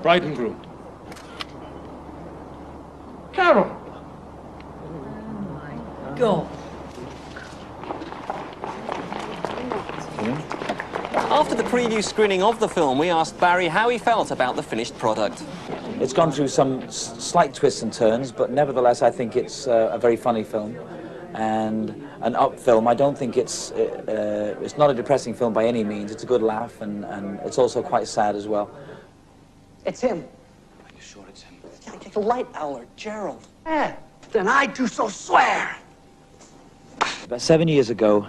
Bride and groom. Carol! God. After the preview screening of the film, we asked Barry how he felt about the finished product. It's gone through some slight twists and turns, but nevertheless I think it's a very funny film and an up film. I don't think it's not a depressing film by any means. It's a good laugh and it's also quite sad as well. It's him. Are you sure it's him? Yeah, the light owl, Gerald. Yeah, then I do so swear. About 7 years ago,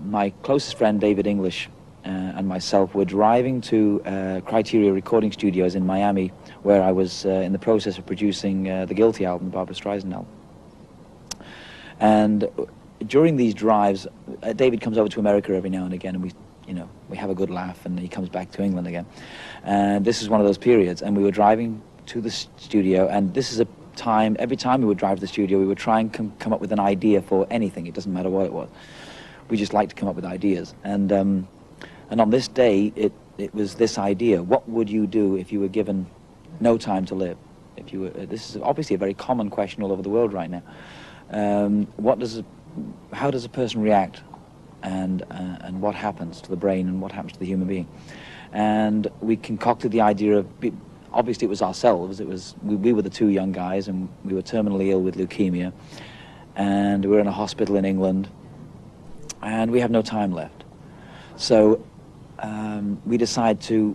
my closest friend David English and myself were driving to Criteria Recording Studios in Miami, where I was in the process of producing the Guilty album, the Barbra Streisand album. And during these drives, David comes over to America every now and again, and we have a good laugh, and he comes back to England again. And this is one of those periods, and we were driving to the studio, and this is a time, every time we would drive to the studio, we would try and come up with an idea for anything. It doesn't matter what it was. We just like to come up with ideas. And on this day, it was this idea: what would you do if you were given no time to live? If you were, this is obviously a very common question all over the world right now. How does a person react, and what happens to the brain, and what happens to the human being? And we concocted the idea of, obviously it was ourselves. We were the two young guys, and we were terminally ill with leukemia, and we were in a hospital in England, and we have no time left. So we decide to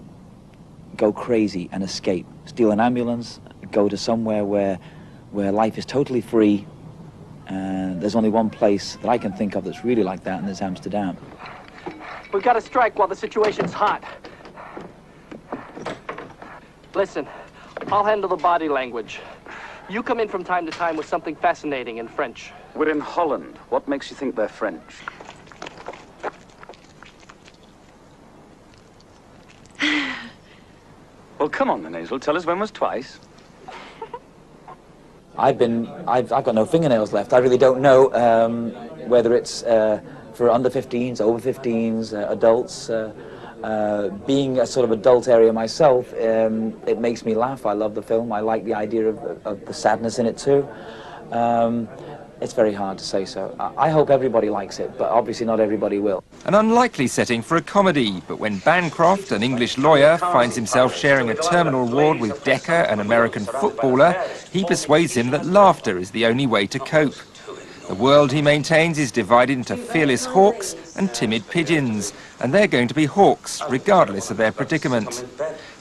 go crazy and escape, steal an ambulance, go to somewhere where life is totally free, and there's only one place that I can think of that's really like that, and it's Amsterdam. We've got to strike while the situation's hot. Listen, I'll handle the body language. You come in from time to time with something fascinating in French. We're in Holland. What makes you think they're French? Well, come on then, Hazel. Tell us when was twice. I've got no fingernails left. I really don't know whether it's for under 15s, over 15s, adults. Being a sort of adult area myself, it makes me laugh. I love the film. I like the idea of the sadness in it too. It's very hard to say so. I hope everybody likes it, but obviously not everybody will. An unlikely setting for a comedy, but when Bancroft, an English lawyer, finds himself sharing a terminal ward with Decker, an American footballer, he persuades him that laughter is the only way to cope. The world, he maintains, is divided into fearless hawks and timid pigeons, and they're going to be hawks, regardless of their predicament.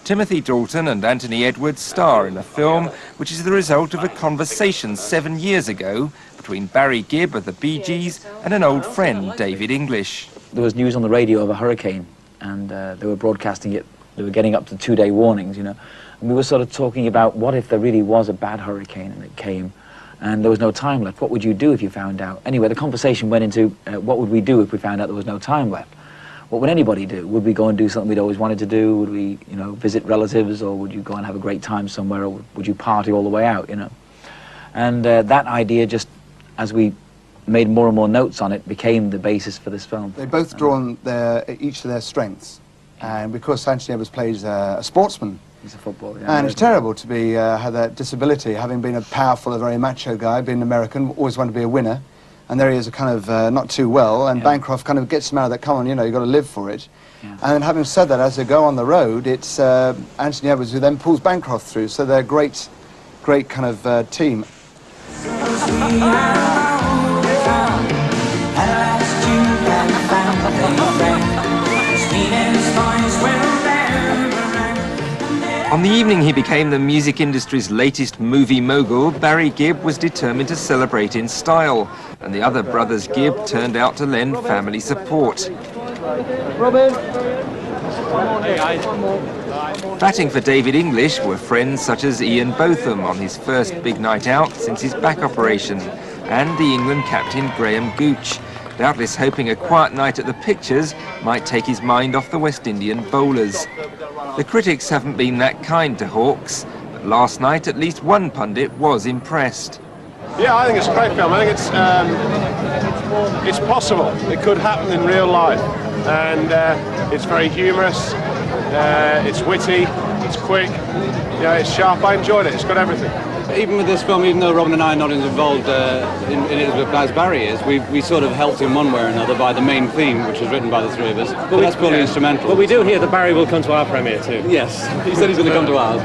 Timothy Dalton and Anthony Edwards star in a film which is the result of a conversation 7 years ago between Barry Gibb of the Bee Gees and an old friend, David English. There was news on the radio of a hurricane, and they were broadcasting it. They were getting up to 2-day warnings, And we were sort of talking about what if there really was a bad hurricane and it came, and there was no time left. What would you do if you found out? Anyway, the conversation went into what would we do if we found out there was no time left? What would anybody do? Would we go and do something we'd always wanted to do? Would we, visit relatives, or would you go and have a great time somewhere, or would you party all the way out, And that idea, just as we made more and more notes on it, became the basis for this film. They both draw on each of their strengths, and because Anthony Edwards plays a sportsman, he's a footballer, yeah, and it's terrible to be have that disability, having been a powerful, a very macho guy, being American, always wanted to be a winner. And there he is, kind of not too well, and Bancroft kind of gets him out of that, come on, you've got to live for it. Yeah. And then having said that, as they go on the road, it's Anthony Edwards who then pulls Bancroft through, so they're a great kind of team. On the evening he became the music industry's latest movie mogul, Barry Gibb was determined to celebrate in style, and the other brothers Gibb turned out to lend family support. Batting for David English were friends such as Ian Botham on his first big night out since his back operation, and the England captain Graham Gooch, doubtless hoping a quiet night at the pictures might take his mind off the West Indian bowlers. The critics haven't been that kind to Hawks, but last night at least one pundit was impressed. Yeah, I think it's a great film. I think it's possible. It could happen in real life, and it's very humorous. It's witty. it's quick, yeah, it's sharp. I enjoyed it. It's got everything. Even with this film, even though Robin and I are not involved in it as Barry is, we sort of helped in one way or another by the main theme, which was written by the three of us. But that's purely instrumental. But we do hear that Barry will come to our premiere too. Yes, he said he's going to come to ours.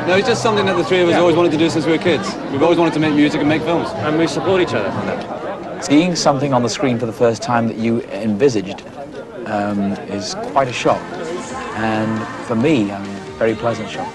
No, it's just something that the three of us always wanted to do since we were kids. We've always wanted to make music and make films. And we support each other on that. Seeing something on the screen for the first time that you envisaged is quite a shock. And for me, very pleasant shock.